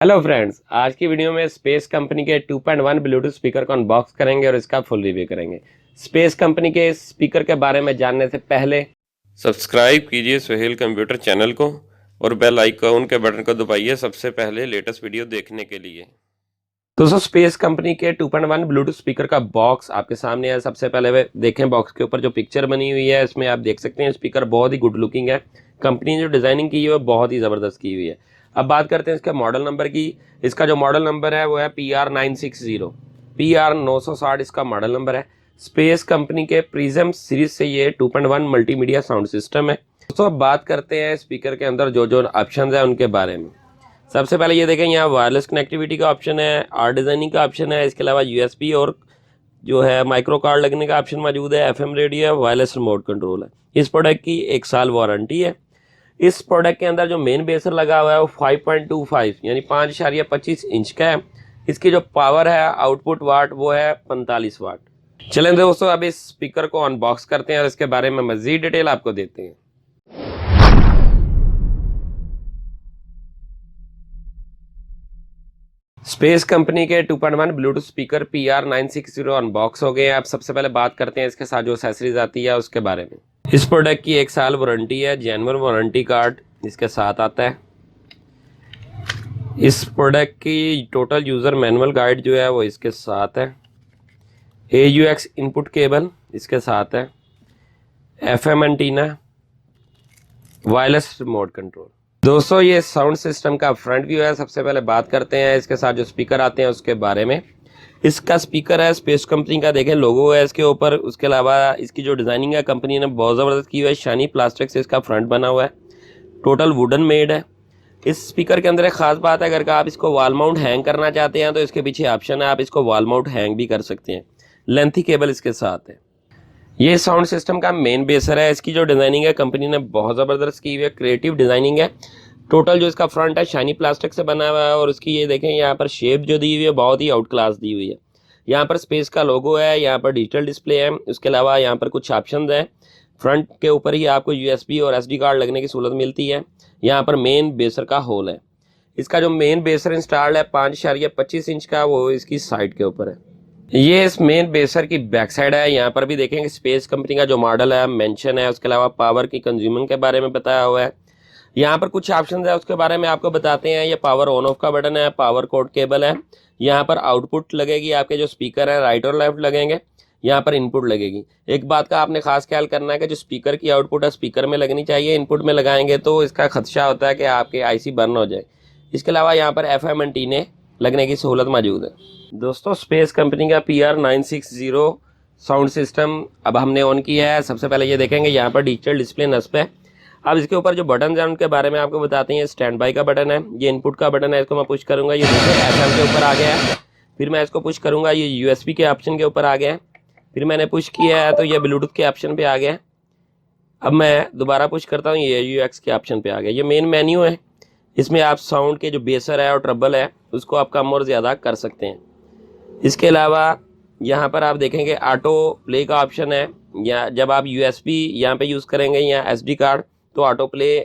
Hello friends, आज की video में स्पेस कंपनी के 2.1 ब्लूटूथ स्पीकर को अनबॉक्स करेंगे और इसका फुल रिव्यू करेंगे। स्पेस कंपनी के इस स्पीकर के बारे में जानने से पहले सब्सक्राइब कीजिए सुहेल कंप्यूटर चैनल को और बेल आइकॉन के बटन को दबाइए सबसे पहले लेटेस्ट वीडियो देखने के लिए। दोस्तों, स्पेस कंपनी के 2.1 ब्लूटूथ स्पीकर का बॉक्स आपके सामने है। सबसे पहले देखें बॉक्स के ऊपर जो पिक्चर बनी हुई है, इसमें आप देख सकते हैं स्पीकर बहुत ही गुड लुकिंग है। कंपनी ने जो डिजाइनिंग की है वो बहुत ही ज़बरदस्त की हुई है। अब बात करते हैं इसके मॉडल नंबर की। इसका जो मॉडल नंबर है वो है PR960, PR960 इसका मॉडल नंबर है। स्पेस कंपनी के प्रिज्म सीरीज से ये 2.1 मल्टीमीडिया साउंड सिस्टम है। दोस्तों, अब बात करते हैं स्पीकर के अंदर जो जो ऑप्शन है उनके बारे में। सबसे पहले ये देखें, यहाँ वायरलेस कनेक्टिविटी का ऑप्शन है, आर्ट डिजाइनिंग का ऑप्शन है, इसके अलावा USB और जो है माइक्रो कार्ड लगने का ऑप्शन मौजूद है, FM रेडियो है, वायरलेस रिमोट कंट्रोल है। इस प्रोडक्ट की 1 साल वारंटी है। इस प्रोडक्ट के अंदर जो मेन बेसर लगा हुआ है वो 5.25 यानी 5.25 इंच का है। इसकी जो पावर है आउटपुट वाट वो है 45 वाट। चलें दोस्तों, अब इस स्पीकर को अनबॉक्स करते हैं और इसके बारे में मजीद डिटेल आपको देते हैं। स्पेस कंपनी के 2.1 ब्लूटूथ स्पीकर PR960 अनबॉक्स हो गए हैं। आप सबसे पहले बात करते हैं इसके साथ जो एक्सेसरीज आती है उसके बारे में। इस प्रोडक्ट की 1 साल वारंटी है, जेन्युइन वारंटी कार्ड इसके साथ आता है। इस प्रोडक्ट की टोटल यूज़र मैनुअल गाइड जो है वो इसके साथ है। AUX इनपुट केबल इसके साथ है, FM antenna, wireless remote control. दोस्तों, ये साउंड सिस्टम का फ्रंट व्यू है। सबसे पहले बात करते हैं इसके साथ जो स्पीकर आते हैं उसके बारे में। इसका स्पीकर है स्पेस कंपनी का, देखें लोगो है इसके ऊपर। उसके अलावा इसकी जो डिज़ाइनिंग है कंपनी ने बहुत ज़बरदस्त की हुई है। शाइनी प्लास्टिक से इसका फ्रंट बना हुआ है, टोटल वुडन मेड है। इस स्पीकर के अंदर एक ख़ास बात है, अगर आप इसको वॉल माउंट हैंग करना चाहते हैं तो इसके पीछे ऑप्शन है, आप इसको वॉल माउंट हैंग भी कर सकते हैं। लेंथी केबल इसके साथ है। ये साउंड सिस्टम का मेन बेसर है। इसकी जो डिज़ाइनिंग है कंपनी ने बहुत ज़बरदस्त की हुई है, क्रिएटिव डिज़ाइनिंग है। टोटल जो इसका फ्रंट है शाइनी प्लास्टिक से बना हुआ है और उसकी ये देखें यहाँ पर शेप जो दी हुई है बहुत ही आउट क्लास दी हुई है। यहाँ पर स्पेस का लोगो है, यहाँ पर डिजिटल डिस्प्ले है। उसके अलावा यहाँ पर कुछ ऑप्शन हैं। फ्रंट के ऊपर ही आपको USB और SD कार्ड लगने की सहूलत मिलती है। यहाँ पर मेन बेसर का होल है। इसका जो मेन बेसर इंस्टॉल्ड है 5.25 इंच का, वो इसकी साइड के ऊपर है। ये इस मेन बेसर की बैक साइड है। यहाँ पर भी देखेंगे स्पेस कंपनी का जो मॉडल है मेंशन है। उसके अलावा पावर की कंज्यूमिंग के बारे में बताया हुआ है। यहाँ पर कुछ ऑप्शन है उसके बारे में आपको बताते हैं। ये पावर ऑन ऑफ का बटन है, पावर कोड केबल है। यहाँ पर आउटपुट लगेगी, आपके जो स्पीकर है राइट और लेफ्ट लगेंगे। यहाँ पर इनपुट लगेगी। एक बात का आपने खास ख्याल करना है कि जो स्पीकर की आउटपुट है स्पीकर में लगनी चाहिए। इनपुट में लगाएंगे तो इसका खदशा होता है कि आपके IC बर्न हो जाए। इसके अलावा यहाँ पर FM एंटीने लगने की सहूलत मौजूद है। दोस्तों, स्पेस कंपनी का PR960 साउंड सिस्टम अब हमने ऑन किया है। सबसे पहले ये देखेंगे यहाँ पर डिजिटल डिस्प्ले नस्ब है। अब इसके ऊपर जो बटन है उनके बारे में आपको बताते हैं। स्टैंड बाई का बटन है, ये इनपुट का बटन है, इसको मैं पुश करूंगा ये FM के ऊपर आ गया है। फिर मैं इसको पुश करूंगा ये USB के ऑप्शन के ऊपर आ गया है। फिर मैंने पुश किया है तो ये ब्लूटूथ के ऑप्शन पे आ गया है। अब मैं दोबारा पुश करता हूँ, ये AUX के ऑप्शन पे आ गया। ये मेन मेन्यू है। इसमें आप साउंड के जो बेसर है और ट्रबल है उसको आप कम और ज़्यादा कर सकते हैं। इसके अलावा यहाँ पर आप देखेंगे ऑटो प्ले का ऑप्शन है। या जब आप USB यहाँ पे यूज़ करेंगे या SD कार्ड तो ऑटो प्ले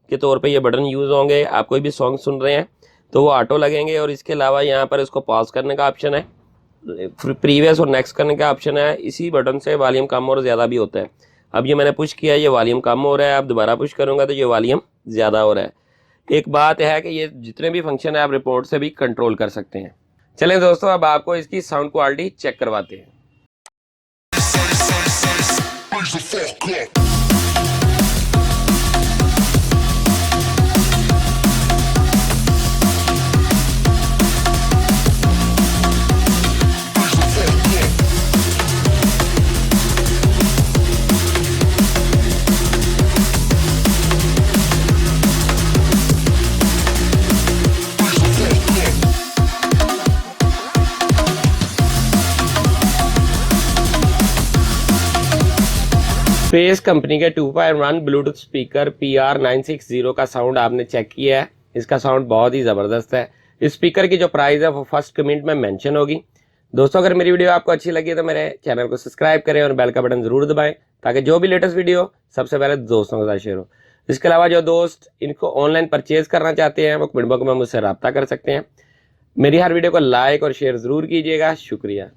के तौर पे ये बटन यूज़ होंगे। आप कोई भी सॉन्ग सुन रहे हैं तो वो ऑटो लगेंगे। और इसके अलावा यहाँ पर इसको पॉज करने का ऑप्शन है, प्रीवियस और नेक्स्ट करने का ऑप्शन है। इसी बटन से वॉल्यूम कम और ज़्यादा भी होता है। अब ये मैंने पुश किया, ये वॉल्यूम कम हो रहा है। अब दोबारा पुश करूँगा तो ये वॉल्यूम ज़्यादा हो रहा है। एक बात है कि ये जितने भी फंक्शन है आप रिपोर्ट से भी कंट्रोल कर सकते हैं। चलें दोस्तों, अब आपको इसकी साउंड क्वालिटी चेक करवाते हैं। स्पेस कंपनी के 2.1 ब्लूटूथ स्पीकर PR960 का साउंड आपने चेक किया है। इसका साउंड बहुत ही ज़बरदस्त है। इस स्पीकर की जो प्राइस है वो फर्स्ट कमेंट में मेंशन होगी। दोस्तों, अगर मेरी वीडियो आपको अच्छी लगी तो मेरे चैनल को सब्सक्राइब करें और बेल का बटन ज़रूर दबाएं ताकि जो भी लेटेस्ट वीडियो सबसे पहले दोस्तों के साथ शेयर हो। इसके अलावा जो दोस्त इनको ऑनलाइन परचेज करना चाहते हैं वो कमेंट बॉक्स में मुझसे रब्ता कर सकते हैं। मेरी हर वीडियो को लाइक और शेयर ज़रूर कीजिएगा। शुक्रिया।